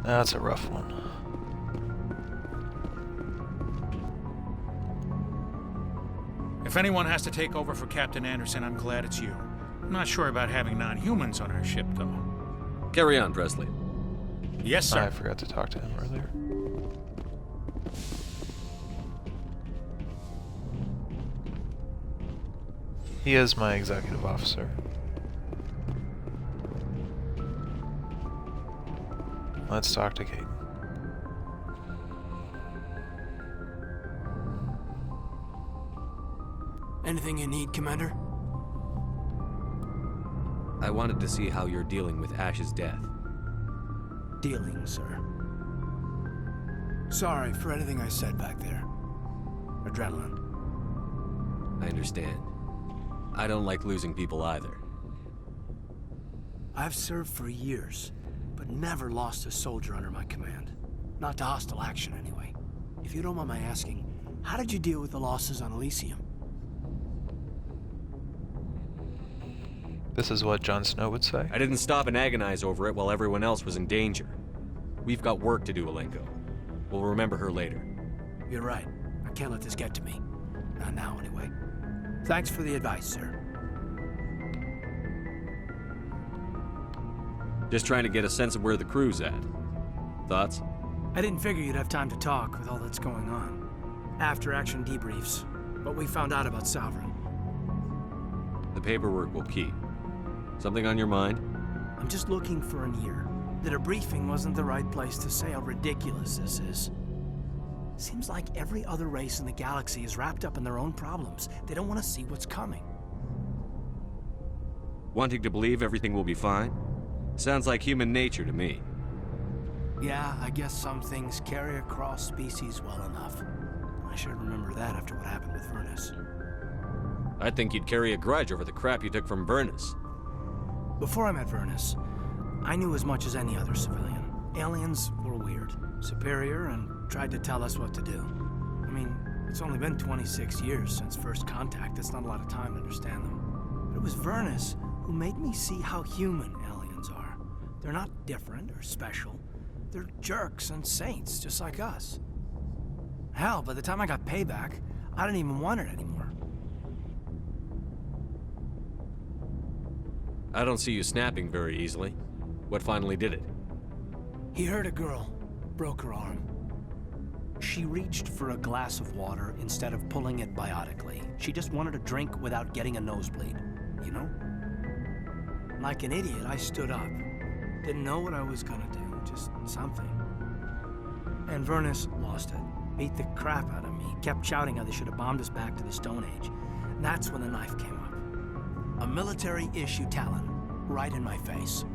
That's a rough one. If anyone has to take over for Captain Anderson, I'm glad it's you. I'm not sure about having non-humans on our ship, though. Carry on, Presley. Yes, sir. I forgot to talk to him earlier. He is my executive officer. Let's talk to Kate. Anything you need, Commander? I wanted to see how you're dealing with Ash's death. Dealing, sir. Sorry for anything I said back there. Adrenaline. I understand. I don't like losing people either. I've served for years, but never lost a soldier under my command. Not to hostile action, anyway. If you don't mind my asking, how did you deal with the losses on Elysium? This is what Jon Snow would say. I didn't stop and agonize over it while everyone else was in danger. We've got work to do, Alenko. We'll remember her later. You're right. I can't let this get to me. Not now, anyway. Thanks for the advice, sir. Just trying to get a sense of where the crew's at. Thoughts? I didn't figure you'd have time to talk with all that's going on. After-action debriefs. But we found out about Sovereign. The paperwork will keep. Something on your mind? I'm just looking for an ear. The debriefing wasn't the right place to say how ridiculous this is. Seems like every other race in the galaxy is wrapped up in their own problems. They don't want to see what's coming. Wanting to believe everything will be fine? Sounds like human nature to me. Yeah, I guess some things carry across species well enough. I should remember that after what happened with Vernus. I think you'd carry a grudge over the crap you took from Vernus. Before I met Vernus, I knew as much as any other civilian. Aliens were weird, superior, and tried to tell us what to do. I mean, it's only been 26 years since first contact. That's not a lot of time to understand them. But it was Vernus who made me see how human aliens are. They're not different or special. They're jerks and saints, just like us. Hell, by the time I got payback, I didn't even want it anymore. I don't see you snapping very easily. What finally did it? He hurt a girl, broke her arm. She reached for a glass of water instead of pulling it biotically. She just wanted a drink without getting a nosebleed, you know? Like an idiot, I stood up. Didn't know what I was gonna do, just something. And Vernus lost it. Beat the crap out of me. Kept shouting how they should have bombed us back to the Stone Age. And that's when the knife came up. A military-issue talon, right in my face.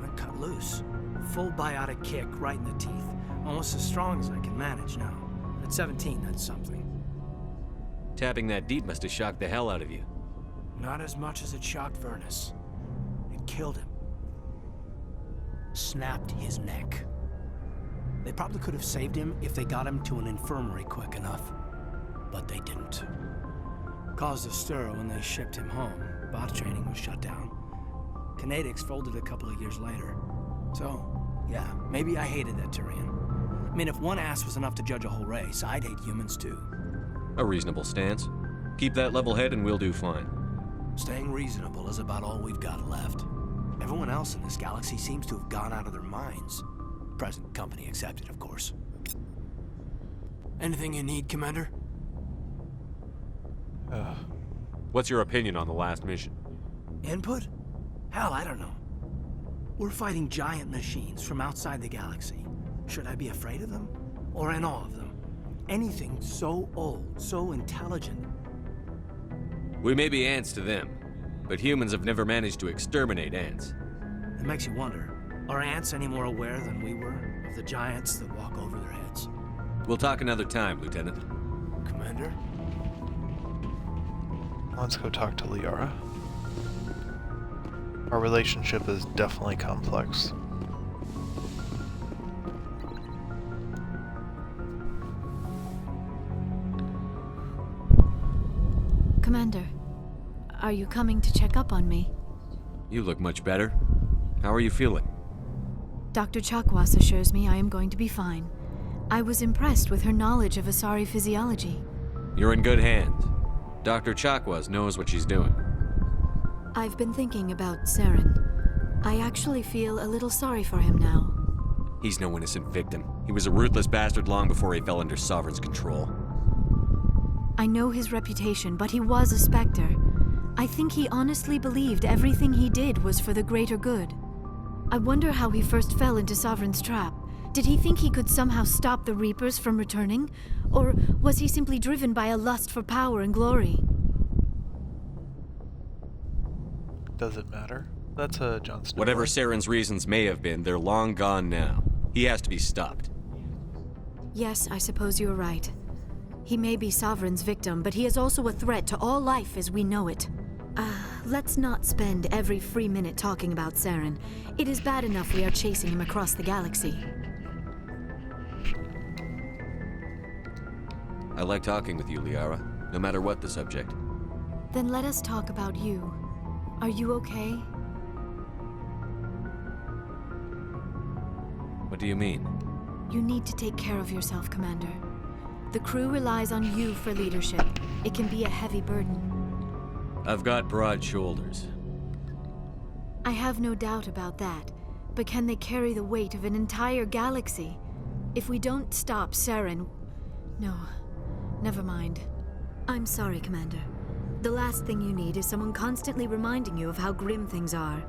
I cut loose. Full biotic kick right in the teeth. Almost as strong as I can manage now. At 17, that's something. Tapping that deep must have shocked the hell out of you. Not as much as it shocked Vernus. It killed him. Snapped his neck. They probably could have saved him if they got him to an infirmary quick enough. But they didn't. Caused a stir when they shipped him home. Bot training was shut down. Kinetics folded a couple of years later. So, yeah, maybe I hated that Turian. I mean, if one ass was enough to judge a whole race, I'd hate humans too. A reasonable stance. Keep that level head and we'll do fine. Staying reasonable is about all we've got left. Everyone else in this galaxy seems to have gone out of their minds. Present company accepted, of course. Anything you need, Commander? What's your opinion on the last mission? Input? Hell, I don't know. We're fighting giant machines from outside the galaxy. Should I be afraid of them? Or in awe of them? Anything so old, so intelligent. We may be ants to them, but humans have never managed to exterminate ants. It makes you wonder, are ants any more aware than we were of the giants that walk over their heads? We'll talk another time, Lieutenant. Commander? Let's go talk to Liara. Our relationship is definitely complex. Commander, are you coming to check up on me? You look much better. How are you feeling? Dr. Chakwas assures me I am going to be fine. I was impressed with her knowledge of Asari physiology. You're in good hands. Dr. Chakwas knows what she's doing. I've been thinking about Saren. I actually feel a little sorry for him now. He's no innocent victim. He was a ruthless bastard long before he fell under Sovereign's control. I know his reputation, but he was a Spectre. I think he honestly believed everything he did was for the greater good. I wonder how he first fell into Sovereign's trap. Did he think he could somehow stop the Reapers from returning? Or was he simply driven by a lust for power and glory? Does it matter? That's a Jon Snow. Whatever Saren's reasons may have been, they're long gone now. He has to be stopped. Yes, I suppose you're right. He may be Sovereign's victim, but he is also a threat to all life as we know it. Let's not spend every free minute talking about Saren. It is bad enough we are chasing him across the galaxy. I like talking with you, Liara, no matter what the subject. Then let us talk about you. Are you okay? What do you mean? You need to take care of yourself, Commander. The crew relies on you for leadership. It can be a heavy burden. I've got broad shoulders. I have no doubt about that. But can they carry the weight of an entire galaxy? If we don't stop Saren... No, never mind. I'm sorry, Commander. The last thing you need is someone constantly reminding you of how grim things are.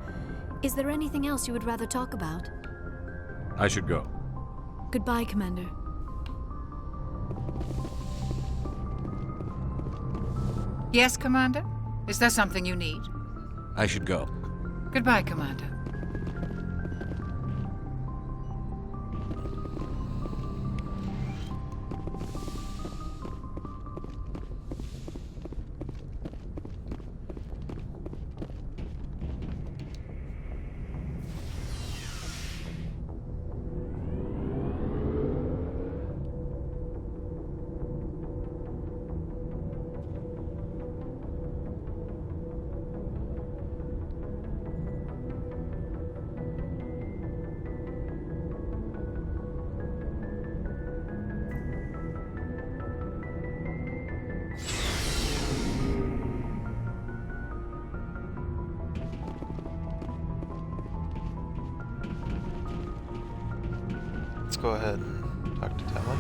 Is there anything else you would rather talk about? I should go. Goodbye, Commander. Yes, Commander? Is there something you need? I should go. Goodbye, Commander. Let's go ahead and talk to Tali.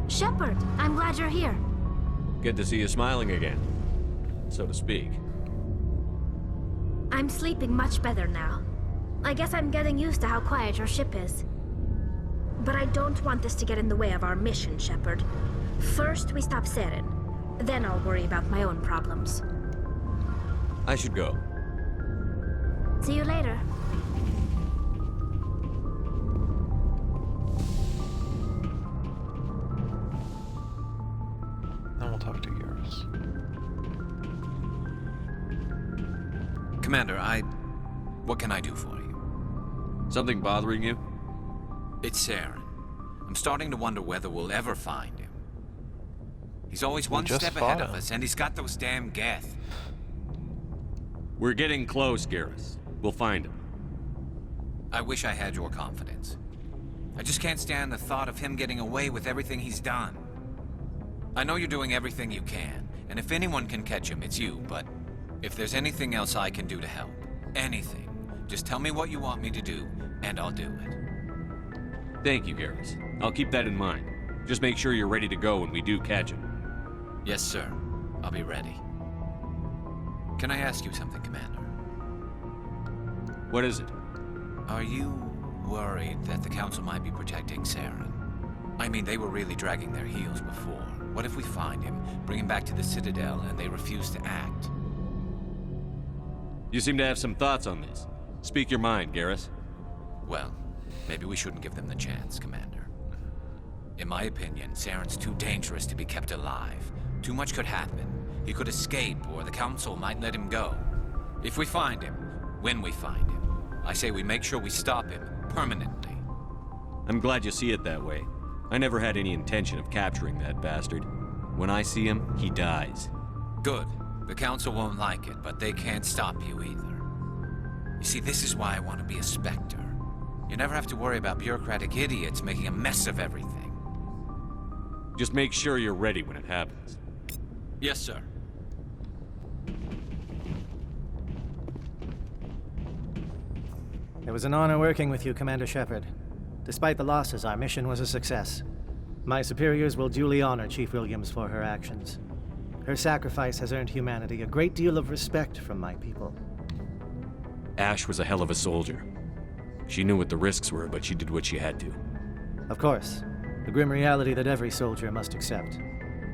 Shepard, I'm glad you're here. Good to see you smiling again, so to speak. I'm sleeping much better now. I guess I'm getting used to how quiet your ship is. But I don't want this to get in the way of our mission, Shepard. First, we stop Saren. Then I'll worry about my own problems. I should go. See you later. Then we'll talk to Garrus. Commander, what can I do for you? Something bothering you? It's Saren. I'm starting to wonder whether we'll ever find him. He's always one step ahead of us, and he's got those damn Geth. We're getting close, Garrus. We'll find him. I wish I had your confidence. I just can't stand the thought of him getting away with everything he's done. I know you're doing everything you can, and if anyone can catch him, it's you, but if there's anything else I can do to help, anything, just tell me what you want me to do, and I'll do it. Thank you, Garrus. I'll keep that in mind. Just make sure you're ready to go when we do catch him. Yes, sir. I'll be ready. Can I ask you something, Commander? What is it? Are you worried that the Council might be protecting Saren? I mean, they were really dragging their heels before. What if we find him, bring him back to the Citadel, and they refuse to act? You seem to have some thoughts on this. Speak your mind, Garrus. Well, maybe we shouldn't give them the chance, Commander. In my opinion, Saren's too dangerous to be kept alive. Too much could happen. He could escape, or the Council might let him go. If we find him, when we find him, I say we make sure we stop him permanently. I'm glad you see it that way. I never had any intention of capturing that bastard. When I see him, he dies. Good. The Council won't like it, but they can't stop you either. You see, this is why I want to be a Spectre. You never have to worry about bureaucratic idiots making a mess of everything. Just make sure you're ready when it happens. Yes, sir. It was an honor working with you, Commander Shepard. Despite the losses, our mission was a success. My superiors will duly honor Chief Williams for her actions. Her sacrifice has earned humanity a great deal of respect from my people. Ash was a hell of a soldier. She knew what the risks were, but she did what she had to. Of course. The grim reality that every soldier must accept.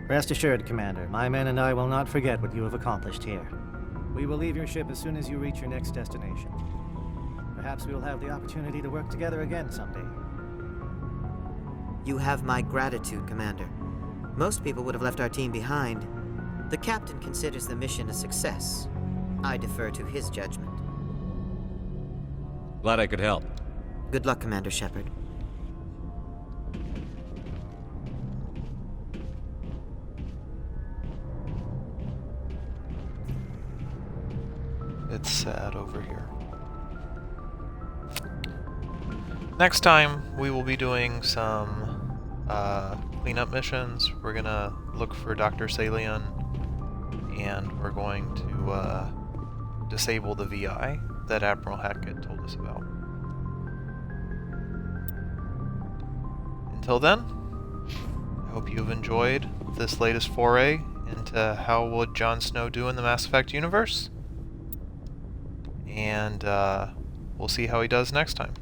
Rest assured, Commander, my men and I will not forget what you have accomplished here. We will leave your ship as soon as you reach your next destination. Perhaps we will have the opportunity to work together again someday. You have my gratitude, Commander. Most people would have left our team behind. The captain considers the mission a success. I defer to his judgment. Glad I could help. Good luck, Commander Shepard. It's sad over here. Next time, we will be doing some cleanup missions. We're gonna look for Dr. Salian, and we're going to disable the VI that Admiral Hackett told us about. Until then, I hope you've enjoyed this latest foray into how would Jon Snow do in the Mass Effect universe. And we'll see how he does next time.